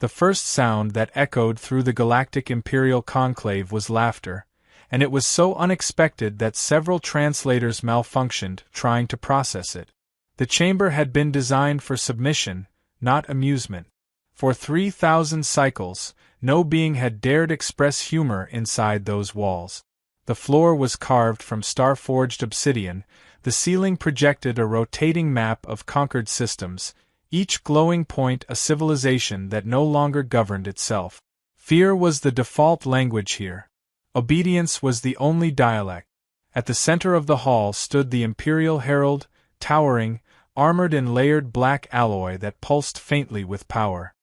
The first sound that echoed through the Galactic Imperial Conclave was laughter, and it was so unexpected that several translators malfunctioned trying to process it. The chamber had been designed for submission, not amusement. For 3,000 cycles, no being had dared express humor inside those walls. The floor was carved from star-forged obsidian, the ceiling projected a rotating map of conquered systems, each glowing point a civilization that no longer governed itself. Fear was the default language here. Obedience was the only dialect. At the center of the hall stood the Imperial Herald, towering, armored in layered black alloy that pulsed faintly with power.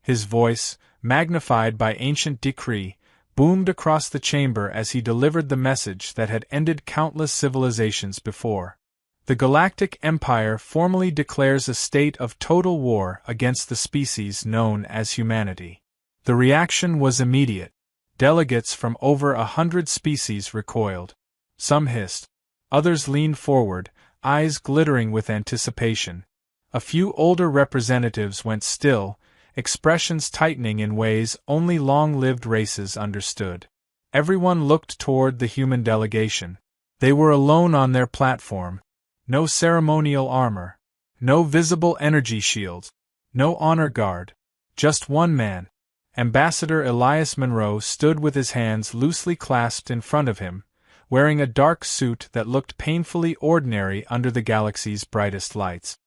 His voice, magnified by ancient decree, boomed across the chamber as he delivered the message that had ended countless civilizations before. The Galactic Empire formally declares a state of total war against the species known as humanity. The reaction was immediate. Delegates from over 100 species recoiled. Some hissed. Others leaned forward, eyes glittering with anticipation. A few older representatives went still, expressions tightening in ways only long-lived races understood. Everyone looked toward the human delegation. They were alone on their platform. No ceremonial armor. No visible energy shields. No honor guard. Just one man. Ambassador Elias Monroe stood with his hands loosely clasped in front of him, wearing a dark suit that looked painfully ordinary under the galaxy's brightest lights.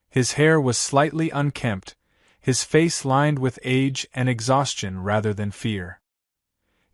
His hair was slightly unkempt, his face lined with age and exhaustion rather than fear.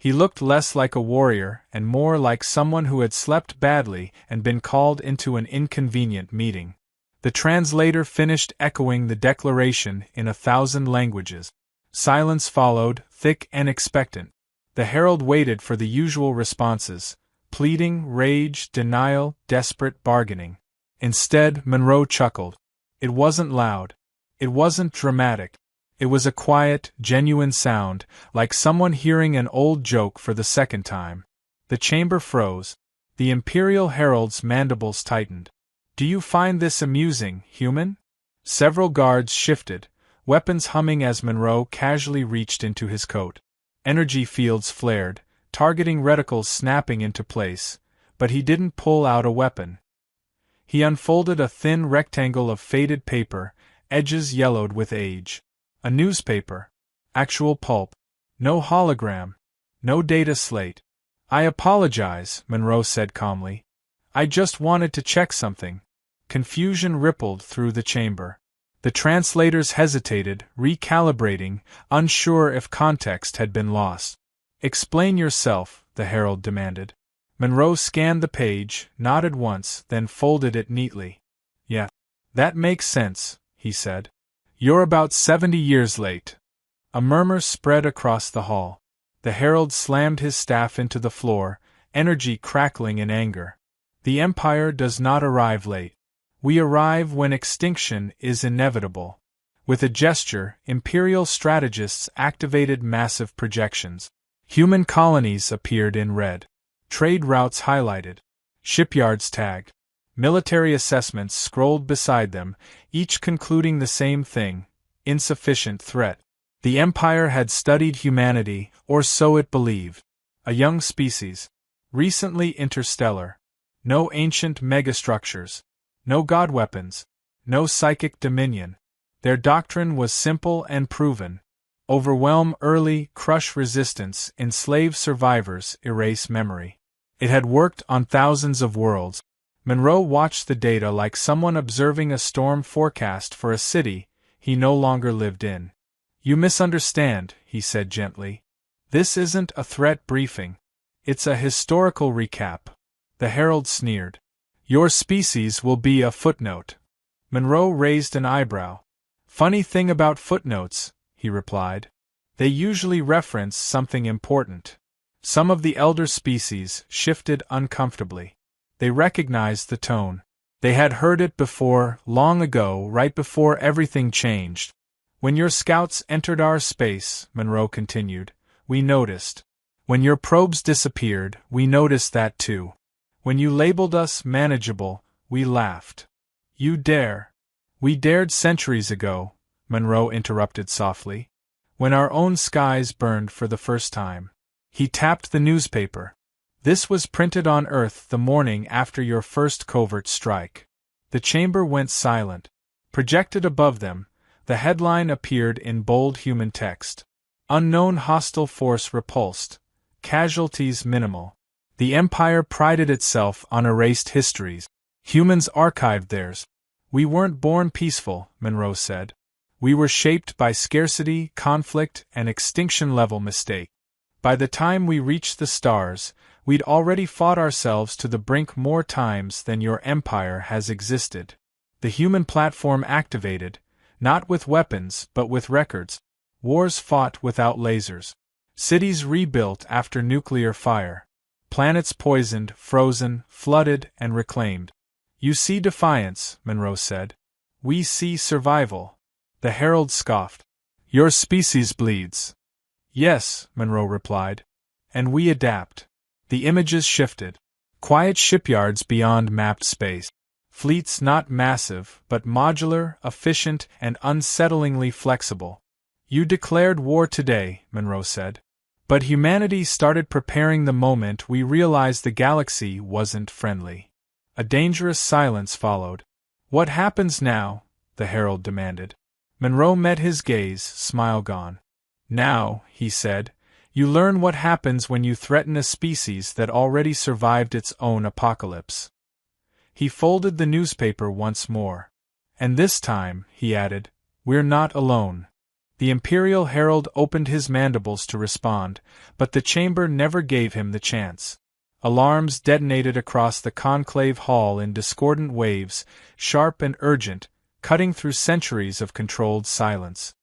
He looked less like a warrior and more like someone who had slept badly and been called into an inconvenient meeting. The translator finished echoing the declaration in 1,000 languages. Silence followed, thick and expectant. The herald waited for the usual responses: pleading, rage, denial, desperate bargaining. Instead, Monroe chuckled. It wasn't loud. It wasn't dramatic. It was a quiet, genuine sound, like someone hearing an old joke for the second time. The chamber froze. The Imperial Herald's mandibles tightened. "Do you find this amusing, human?" Several guards shifted, weapons humming as Monroe casually reached into his coat. Energy fields flared, targeting reticles snapping into place, but he didn't pull out a weapon. He unfolded a thin rectangle of faded paper, edges yellowed with age. A newspaper. Actual pulp. No hologram. No data slate. "I apologize," Monroe said calmly. "I just wanted to check something." Confusion rippled through the chamber. The translators hesitated, recalibrating, unsure if context had been lost. "Explain yourself," the herald demanded. Monroe scanned the page, nodded once, then folded it neatly. "Yeah. That makes sense," he said. "You're about 70 years late." A murmur spread across the hall. The herald slammed his staff into the floor, energy crackling in anger. "The Empire does not arrive late. We arrive when extinction is inevitable." With a gesture, Imperial strategists activated massive projections. Human colonies appeared in red. Trade routes highlighted. Shipyards tagged. Military assessments scrolled beside them, each concluding the same thing: insufficient threat. The Empire had studied humanity, or so it believed. A young species. Recently interstellar. No ancient megastructures. No god weapons. No psychic dominion. Their doctrine was simple and proven. Overwhelm early, crush resistance, enslave survivors, erase memory. It had worked on thousands of worlds. Monroe watched the data like someone observing a storm forecast for a city he no longer lived in. "You misunderstand," he said gently. "This isn't a threat briefing. It's a historical recap." The herald sneered. "Your species will be a footnote." Monroe raised an eyebrow. "Funny thing about footnotes," he replied. "They usually reference something important." Some of the elder species shifted uncomfortably. They recognized the tone. They had heard it before, long ago, right before everything changed. "When your scouts entered our space," Monroe continued, "we noticed. When your probes disappeared, we noticed that too. When you labeled us manageable, we laughed. You dare." "We dared centuries ago," Monroe interrupted softly. When our own skies burned for the first time. He tapped the newspaper. This was printed on Earth the morning after your first covert strike. The chamber went silent. Projected above them, the headline appeared in bold human text. Unknown hostile force repulsed. Casualties minimal. The Empire prided itself on erased histories. Humans archived theirs. We weren't born peaceful, Monroe said. We were shaped by scarcity, conflict, and extinction-level mistake. By the time we reached the stars, we'd already fought ourselves to the brink more times than your empire has existed. The human platform activated, not with weapons but with records. Wars fought without lasers. Cities rebuilt after nuclear fire. Planets poisoned, frozen, flooded, and reclaimed. You see defiance, Monroe said. We see survival. The Herald scoffed. Your species bleeds. Yes, Monroe replied. And we adapt. The images shifted. Quiet shipyards beyond mapped space. Fleets not massive, but modular, efficient, and unsettlingly flexible. You declared war today, Monroe said. But humanity started preparing the moment we realized the galaxy wasn't friendly. A dangerous silence followed. What happens now? The Herald demanded. Monroe met his gaze, smile gone. Now, he said, you learn what happens when you threaten a species that already survived its own apocalypse. He folded the newspaper once more. And this time, he added, we're not alone. The Imperial Herald opened his mandibles to respond, but the chamber never gave him the chance. Alarms detonated across the conclave hall in discordant waves, sharp and urgent, cutting through centuries of controlled silence.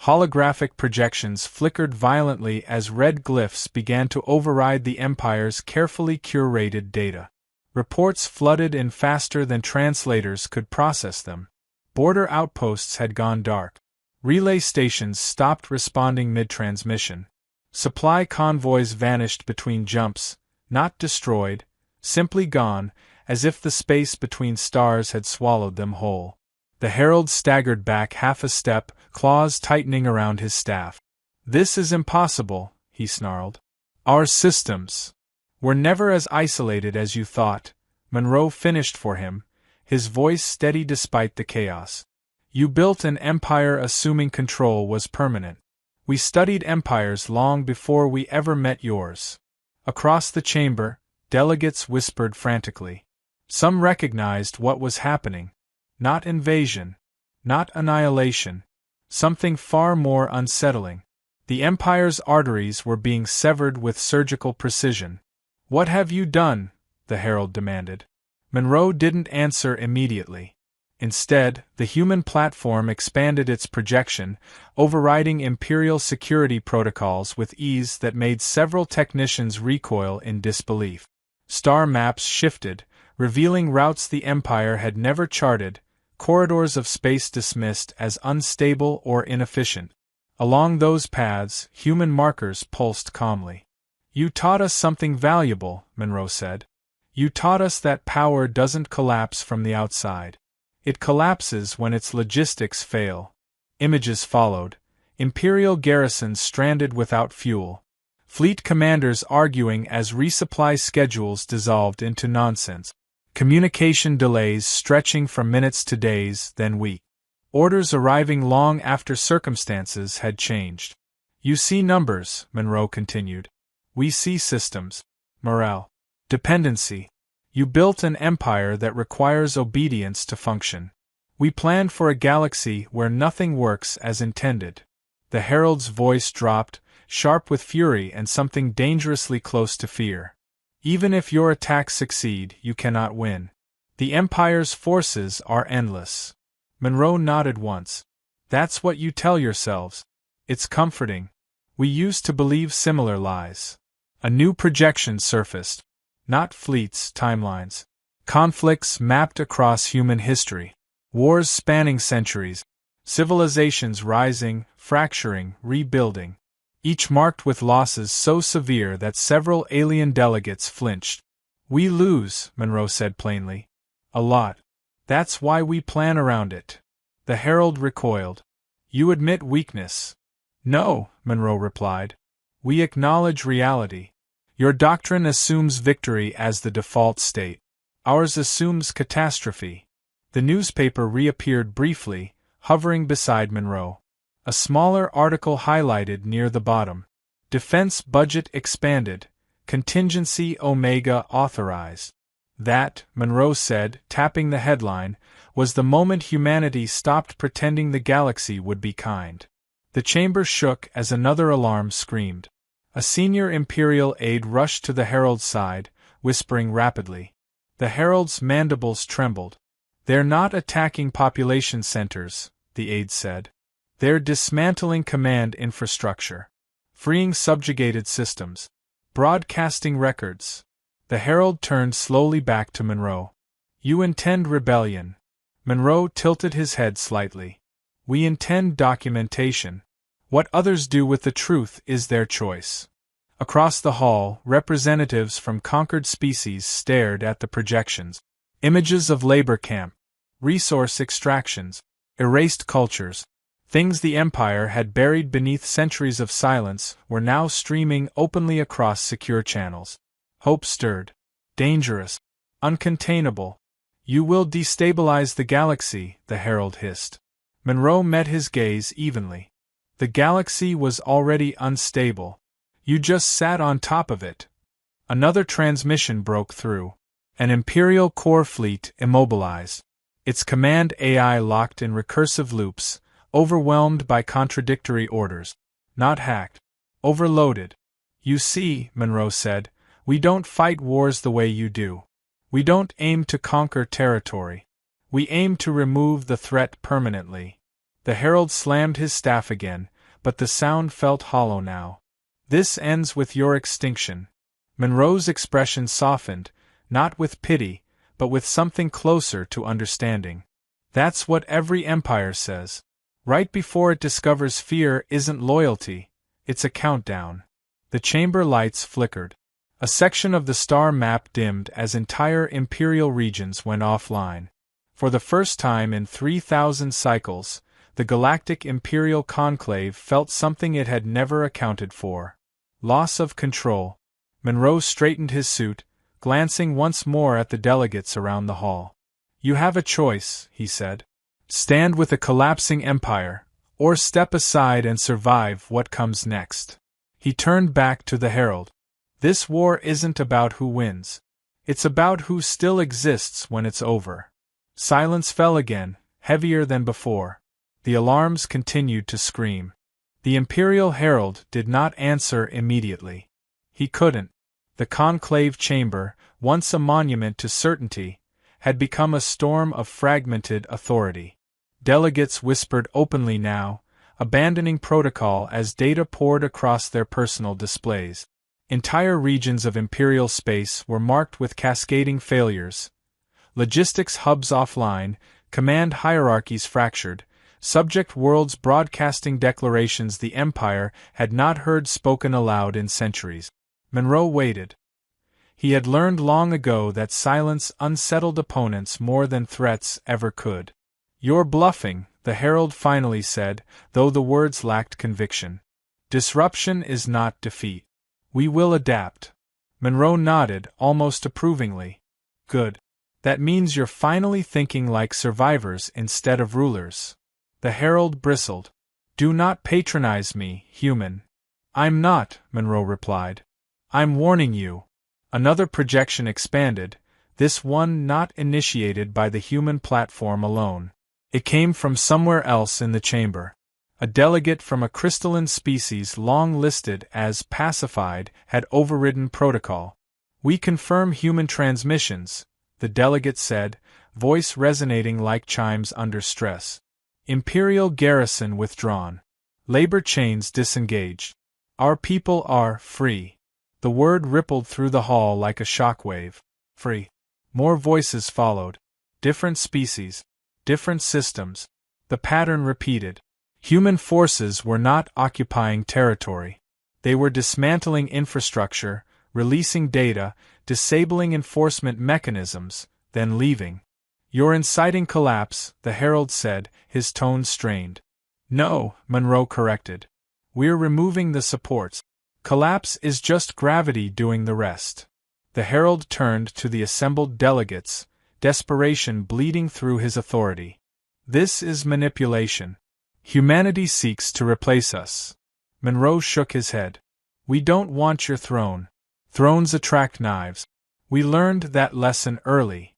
Holographic projections flickered violently as red glyphs began to override the Empire's carefully curated data. Reports flooded in faster than translators could process them. Border outposts had gone dark. Relay stations stopped responding mid-transmission. Supply convoys vanished between jumps, not destroyed, simply gone, as if the space between stars had swallowed them whole. The Herald staggered back half a step, claws tightening around his staff. This is impossible, he snarled. Our systems were never as isolated as you thought, Monroe finished for him, his voice steady despite the chaos. You built an empire assuming control was permanent. We studied empires long before we ever met yours. Across the chamber, delegates whispered frantically. Some recognized what was happening. Not invasion. Not annihilation. Something far more unsettling. The Empire's arteries were being severed with surgical precision. What have you done? The Herald demanded. Monroe didn't answer immediately. Instead, the human platform expanded its projection, overriding Imperial security protocols with ease that made several technicians recoil in disbelief. Star maps shifted, revealing routes the Empire had never charted, corridors of space dismissed as unstable or inefficient. Along those paths, human markers pulsed calmly. You taught us something valuable, Monroe said. You taught us that power doesn't collapse from the outside. It collapses when its logistics fail. Images followed. Imperial garrisons stranded without fuel. Fleet commanders arguing as resupply schedules dissolved into nonsense. Communication delays stretching from minutes to days, then weeks. Orders arriving long after circumstances had changed. You see numbers, Monroe continued. We see systems. Morale. Dependency. You built an empire that requires obedience to function. We planned for a galaxy where nothing works as intended. The Herald's voice dropped, sharp with fury and something dangerously close to fear. Even if your attacks succeed, you cannot win. The Empire's forces are endless. Monroe nodded once. That's what you tell yourselves. It's comforting. We used to believe similar lies. A new projection surfaced. Not fleets, timelines. Conflicts mapped across human history. Wars spanning centuries. Civilizations rising, fracturing, rebuilding. Each marked with losses so severe that several alien delegates flinched. We lose, Monroe said plainly. A lot. That's why we plan around it. The Herald recoiled. You admit weakness. No, Monroe replied. We acknowledge reality. Your doctrine assumes victory as the default state. Ours assumes catastrophe. The newspaper reappeared briefly, hovering beside Monroe. A smaller article highlighted near the bottom. Defense budget expanded. Contingency Omega authorized. That, Monroe said, tapping the headline, was the moment humanity stopped pretending the galaxy would be kind. The chamber shook as another alarm screamed. A senior Imperial aide rushed to the Herald's side, whispering rapidly. The Herald's mandibles trembled. They're not attacking population centers, the aide said. They're dismantling command infrastructure. Freeing subjugated systems. Broadcasting records. The Herald turned slowly back to Monroe. You intend rebellion. Monroe tilted his head slightly. We intend documentation. What others do with the truth is their choice. Across the hall, representatives from conquered species stared at the projections. Images of labor camp, resource extractions, erased cultures. Things the Empire had buried beneath centuries of silence were now streaming openly across secure channels. Hope stirred. Dangerous. Uncontainable. You will destabilize the galaxy, the Herald hissed. Monroe met his gaze evenly. The galaxy was already unstable. You just sat on top of it. Another transmission broke through. An Imperial core fleet immobilized. Its command AI locked in recursive loops, overwhelmed by contradictory orders. Not hacked. Overloaded. You see, Monroe said, we don't fight wars the way you do. We don't aim to conquer territory. We aim to remove the threat permanently. The Herald slammed his staff again, but the sound felt hollow now. This ends with your extinction. Monroe's expression softened, not with pity, but with something closer to understanding. That's what every empire says. Right before it discovers fear isn't loyalty, it's a countdown. The chamber lights flickered. A section of the star map dimmed as entire Imperial regions went offline. For the first time in 3,000 cycles, the Galactic Imperial Conclave felt something it had never accounted for. Loss of control. Monroe straightened his suit, glancing once more at the delegates around the hall. You have a choice, he said. Stand with a collapsing empire, or step aside and survive what comes next. He turned back to the Herald. This war isn't about who wins. It's about who still exists when it's over. Silence fell again, heavier than before. The alarms continued to scream. The Imperial Herald did not answer immediately. He couldn't. The conclave chamber, once a monument to certainty, had become a storm of fragmented authority. Delegates whispered openly now, abandoning protocol as data poured across their personal displays. Entire regions of Imperial space were marked with cascading failures. Logistics hubs offline, command hierarchies fractured, subject worlds broadcasting declarations the Empire had not heard spoken aloud in centuries. Monroe waited. He had learned long ago that silence unsettled opponents more than threats ever could. You're bluffing, the Herald finally said, though the words lacked conviction. Disruption is not defeat. We will adapt. Monroe nodded, almost approvingly. Good. That means you're finally thinking like survivors instead of rulers. The Herald bristled. Do not patronize me, human. I'm not, Monroe replied. I'm warning you. Another projection expanded, this one not initiated by the human platform alone. It came from somewhere else in the chamber. A delegate from a crystalline species long listed as pacified had overridden protocol. We confirm human transmissions, the delegate said, voice resonating like chimes under stress. Imperial garrison withdrawn. Labor chains disengaged. Our people are free. The word rippled through the hall like a shockwave. Free. More voices followed. Different species. Different systems. The pattern repeated. Human forces were not occupying territory. They were dismantling infrastructure, releasing data, disabling enforcement mechanisms, then leaving. You're inciting collapse, the Herald said, his tone strained. No, Monroe corrected. We're removing the supports. Collapse is just gravity doing the rest. The herald turned to the assembled delegates, desperation bleeding through his authority. This is manipulation. Humanity seeks to replace us. Monroe shook his head. We don't want your throne. Thrones attract knives. We learned that lesson early.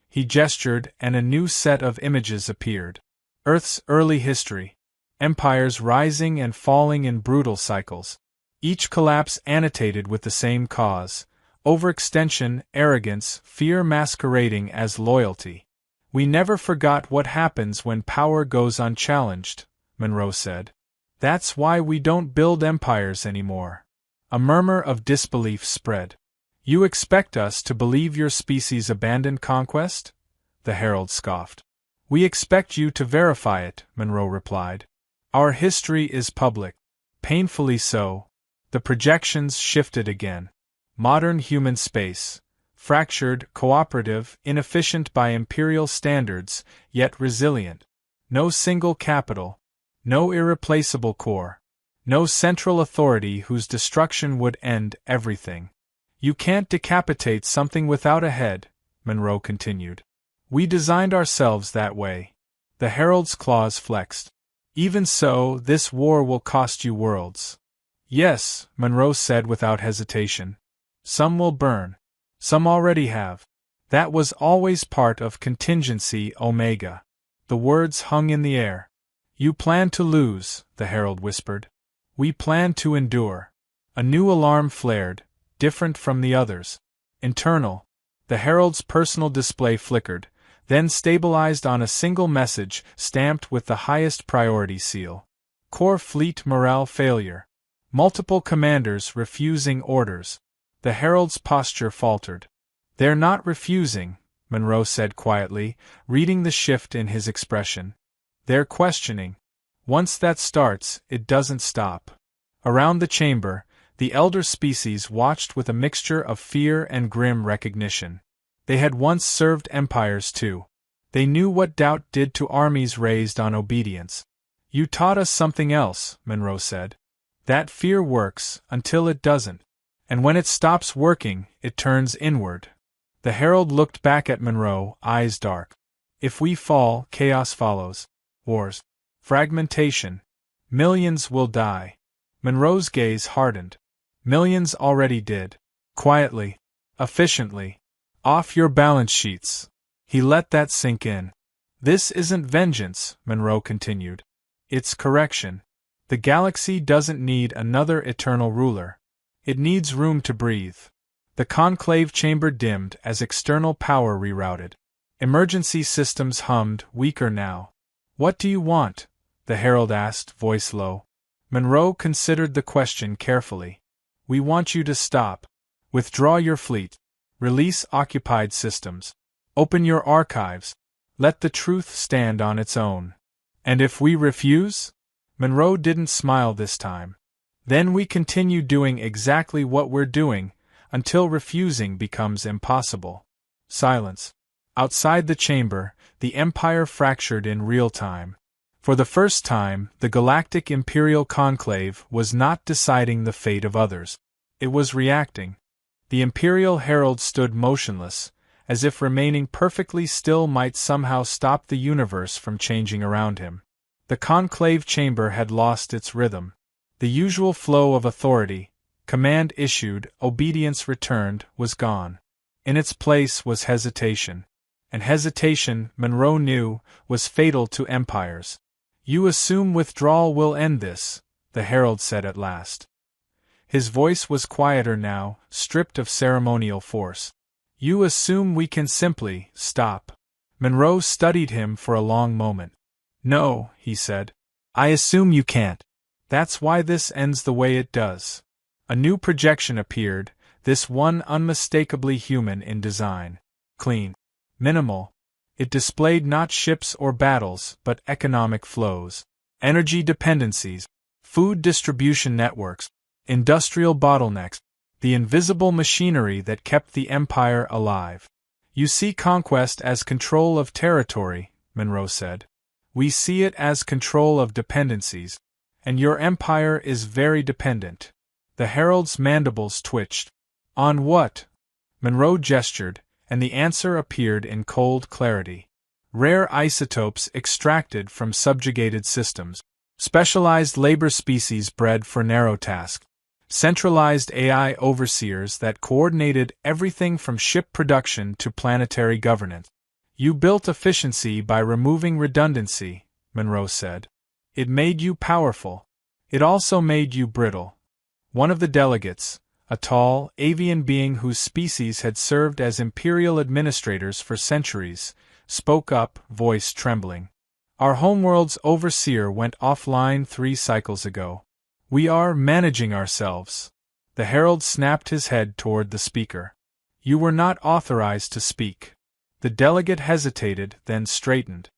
He gestured, and a new set of images appeared. Earth's early history. Empires rising and falling in brutal cycles. Each collapse annotated with the same cause: overextension, arrogance, fear masquerading as loyalty. We never forgot what happens when power goes unchallenged, Monroe said. That's why we don't build empires anymore. A murmur of disbelief spread. You expect us to believe your species abandoned conquest? The herald scoffed. We expect you to verify it, Monroe replied. Our history is public. Painfully so. The projections shifted again. Modern human space. Fractured, cooperative, inefficient by imperial standards, yet resilient. No single capital. No irreplaceable core. No central authority whose destruction would end everything. You can't decapitate something without a head, Monroe continued. We designed ourselves that way. The herald's claws flexed. Even so, this war will cost you worlds. Yes, Monroe said without hesitation. Some will burn. Some already have. That was always part of contingency Omega. The words hung in the air. You plan to lose, the herald whispered. We plan to endure. A new alarm flared, different from the others. Internal. The herald's personal display flickered, then stabilized on a single message stamped with the highest priority seal. Core fleet morale failure. Multiple commanders refusing orders. The herald's posture faltered. They're not refusing, Monroe said quietly, reading the shift in his expression. They're questioning. Once that starts, it doesn't stop. Around the chamber, the elder species watched with a mixture of fear and grim recognition. They had once served empires too. They knew what doubt did to armies raised on obedience. You taught us something else, Monroe said. That fear works, until it doesn't. And when it stops working, it turns inward. The herald looked back at Monroe, eyes dark. If we fall, chaos follows. Wars. Fragmentation. Millions will die. Monroe's gaze hardened. Millions already did. Quietly. Efficiently. Off your balance sheets. He let that sink in. This isn't vengeance, Monroe continued. It's correction. The galaxy doesn't need another eternal ruler. It needs room to breathe. The conclave chamber dimmed as external power rerouted. Emergency systems hummed, weaker now. What do you want? The herald asked, voice low. Monroe considered the question carefully. We want you to stop. Withdraw your fleet. Release occupied systems. Open your archives. Let the truth stand on its own. And if we refuse? Monroe didn't smile this time. Then we continue doing exactly what we're doing, until refusing becomes impossible. Silence. Outside the chamber, the Empire fractured in real time. For the first time, the Galactic Imperial Conclave was not deciding the fate of others. It was reacting. The Imperial Herald stood motionless, as if remaining perfectly still might somehow stop the universe from changing around him. The conclave chamber had lost its rhythm. The usual flow of authority, command issued, obedience returned, was gone. In its place was hesitation. And hesitation, Monroe knew, was fatal to empires. You assume withdrawal will end this, the herald said at last. His voice was quieter now, stripped of ceremonial force. You assume we can simply stop. Monroe studied him for a long moment. No, he said. I assume you can't. That's why this ends the way it does. A new projection appeared, this one unmistakably human in design. Clean. Minimal. It displayed not ships or battles, but economic flows. Energy dependencies. Food distribution networks. Industrial bottlenecks. The invisible machinery that kept the empire alive. You see conquest as control of territory, Monroe said. We see it as control of dependencies. And your empire is very dependent. The herald's mandibles twitched. On what? Monroe gestured, and the answer appeared in cold clarity. Rare isotopes extracted from subjugated systems. Specialized labor species bred for narrow tasks. Centralized AI overseers that coordinated everything from ship production to planetary governance. You built efficiency by removing redundancy, Monroe said. It made you powerful. It also made you brittle. One of the delegates, a tall, avian being whose species had served as imperial administrators for centuries, spoke up, voice trembling. Our homeworld's overseer went offline 3 cycles ago. We are managing ourselves. The herald snapped his head toward the speaker. You were not authorized to speak. The delegate hesitated, then straightened.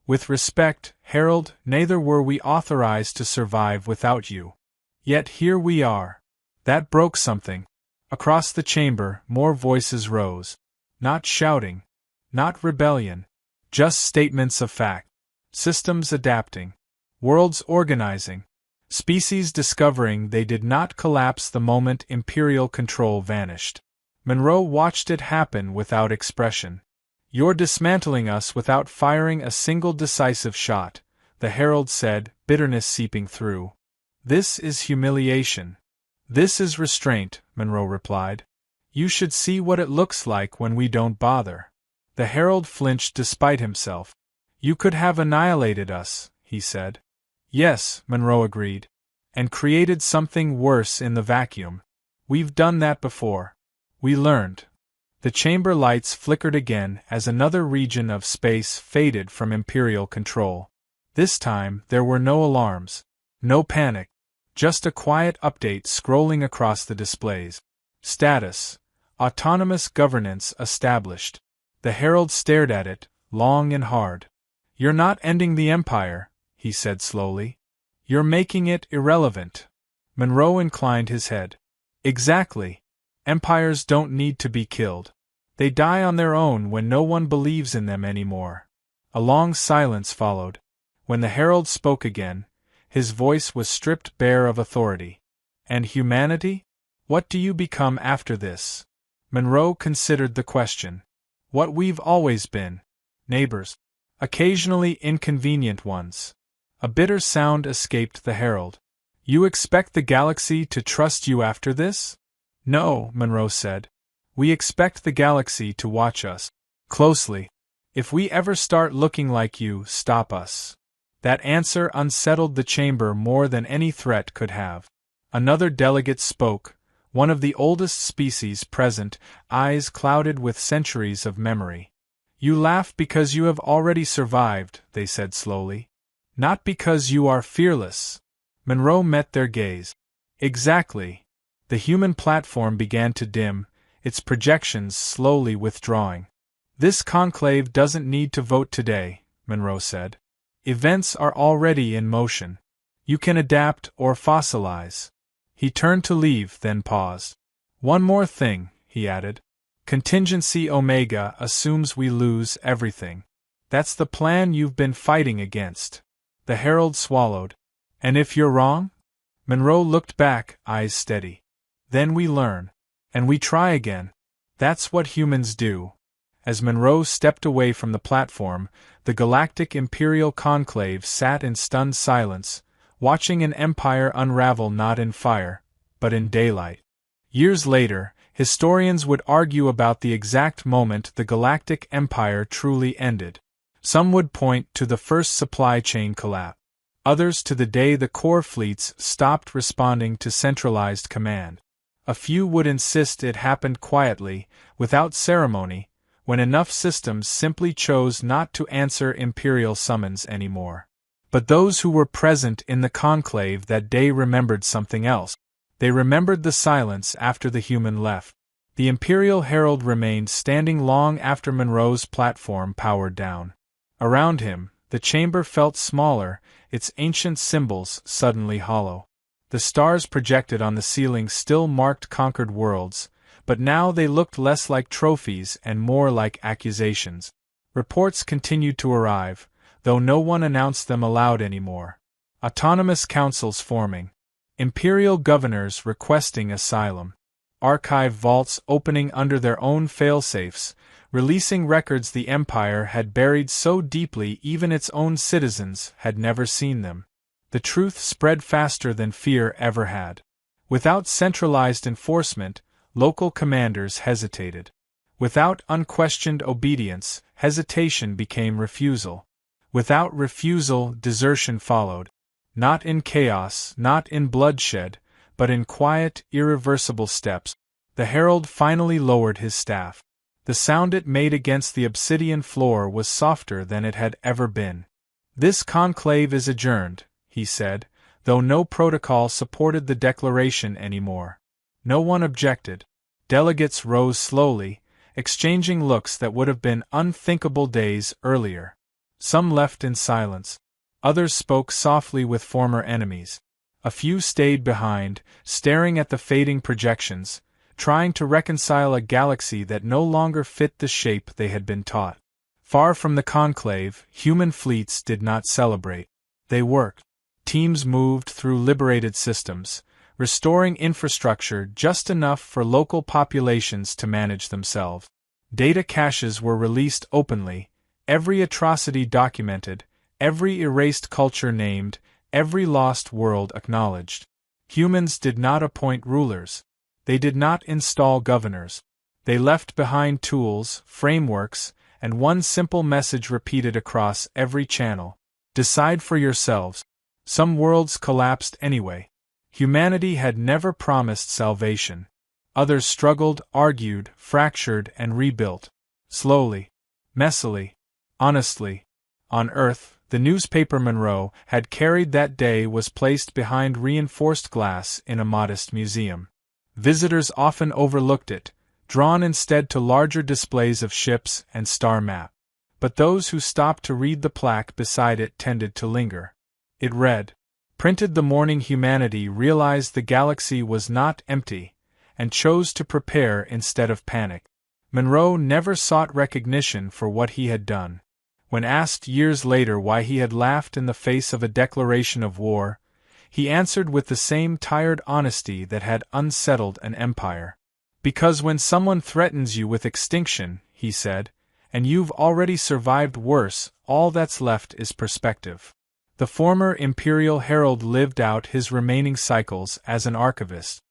With respect, Herald, neither were we authorized to survive without you. Yet here we are. That broke something. Across the chamber, more voices rose. Not shouting. Not rebellion. Just statements of fact. Systems adapting. Worlds organizing. Species discovering they did not collapse the moment Imperial control vanished. Monroe watched it happen without expression. You're dismantling us without firing a single decisive shot, the herald said, bitterness seeping through. This is humiliation. This is restraint, Monroe replied. You should see what it looks like when we don't bother. The herald flinched despite himself. You could have annihilated us, he said. Yes, Monroe agreed. And created something worse in the vacuum. We've done that before. We learned. The chamber lights flickered again as another region of space faded from Imperial control. This time there were no alarms, no panic, just a quiet update scrolling across the displays. Status: Autonomous governance established. The herald stared at it, long and hard. You're not ending the Empire, he said slowly. You're making it irrelevant. Monroe inclined his head. Exactly. Empires don't need to be killed. They die on their own when no one believes in them anymore. A long silence followed. When the herald spoke again, his voice was stripped bare of authority. And humanity? What do you become after this? Monroe considered the question. What we've always been. Neighbors. Occasionally inconvenient ones. A bitter sound escaped the herald. You expect the galaxy to trust you after this? No, Monroe said. We expect the galaxy to watch us closely. If we ever start looking like you, stop us. That answer unsettled the chamber more than any threat could have. Another delegate spoke, one of the oldest species present, eyes clouded with centuries of memory. You laugh because you have already survived, they said slowly. Not because you are fearless. Monroe met their gaze. Exactly. The human platform began to dim, its projections slowly withdrawing. This conclave doesn't need to vote today, Monroe said. Events are already in motion. You can adapt or fossilize. He turned to leave, then paused. One more thing, he added. Contingency Omega assumes we lose everything. That's the plan you've been fighting against. The herald swallowed. And if you're wrong? Monroe looked back, eyes steady. Then we learn. And we try again. That's what humans do. As Monroe stepped away from the platform, the Galactic Imperial Conclave sat in stunned silence, watching an empire unravel not in fire, but in daylight. Years later, historians would argue about the exact moment the Galactic Empire truly ended. Some would point to the first supply chain collapse. Others to the day the core fleets stopped responding to centralized command. A few would insist it happened quietly, without ceremony, when enough systems simply chose not to answer imperial summons anymore. But those who were present in the conclave that day remembered something else. They remembered the silence after the human left. The Imperial Herald remained standing long after Monroe's platform powered down. Around him, the chamber felt smaller, its ancient symbols suddenly hollow. The stars projected on the ceiling still marked conquered worlds, but now they looked less like trophies and more like accusations. Reports continued to arrive, though no one announced them aloud anymore. Autonomous councils forming. Imperial governors requesting asylum. Archive vaults opening under their own failsafes, releasing records the Empire had buried so deeply even its own citizens had never seen them. The truth spread faster than fear ever had. Without centralized enforcement, local commanders hesitated. Without unquestioned obedience, hesitation became refusal. Without refusal, desertion followed. Not in chaos, not in bloodshed, but in quiet, irreversible steps. The herald finally lowered his staff. The sound it made against the obsidian floor was softer than it had ever been. "This conclave is adjourned," he said, though no protocol supported the declaration anymore. No one objected. Delegates rose slowly, exchanging looks that would have been unthinkable days earlier. Some left in silence. Others spoke softly with former enemies. A few stayed behind, staring at the fading projections, trying to reconcile a galaxy that no longer fit the shape they had been taught. Far from the conclave, human fleets did not celebrate. They worked. Teams moved through liberated systems, restoring infrastructure just enough for local populations to manage themselves. Data caches were released openly, every atrocity documented, every erased culture named, every lost world acknowledged. Humans did not appoint rulers. They did not install governors. They left behind tools, frameworks, and one simple message repeated across every channel: decide for yourselves. Some worlds collapsed anyway. Humanity had never promised salvation. Others struggled, argued, fractured, and rebuilt. Slowly. Messily. Honestly. On Earth, the newspaper Monroe had carried that day was placed behind reinforced glass in a modest museum. Visitors often overlooked it, drawn instead to larger displays of ships and star map. But those who stopped to read the plaque beside it tended to linger. It read, "Printed the morning humanity realized the galaxy was not empty, and chose to prepare instead of panic." Monroe never sought recognition for what he had done. When asked years later why he had laughed in the face of a declaration of war, he answered with the same tired honesty that had unsettled an empire. "Because when someone threatens you with extinction," he said, "and you've already survived worse, all that's left is perspective." The former Imperial Herald lived out his remaining cycles as an archivist.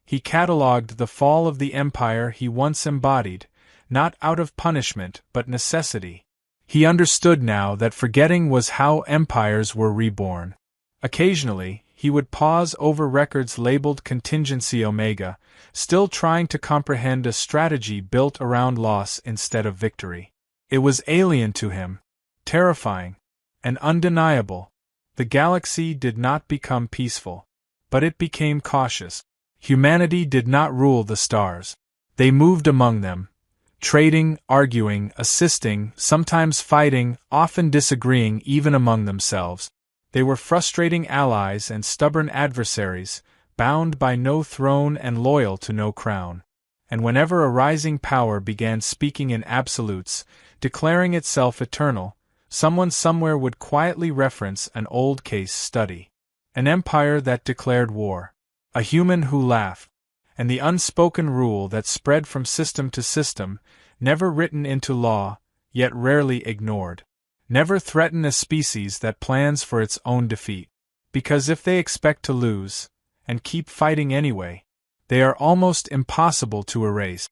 He catalogued the fall of the empire he once embodied, not out of punishment but necessity. He understood now that forgetting was how empires were reborn. Occasionally, he would pause over records labeled Contingency Omega, still trying to comprehend a strategy built around loss instead of victory. It was alien to him, terrifying, and undeniable. The galaxy did not become peaceful, but it became cautious. Humanity did not rule the stars. They moved among them, trading, arguing, assisting, sometimes fighting, often disagreeing even among themselves. They were frustrating allies and stubborn adversaries, bound by no throne and loyal to no crown. And whenever a rising power began speaking in absolutes, declaring itself eternal, someone somewhere would quietly reference an old case study. An empire that declared war. A human who laughed. And the unspoken rule that spread from system to system, never written into law, yet rarely ignored. Never threaten a species that plans for its own defeat. Because if they expect to lose, and keep fighting anyway, they are almost impossible to erase.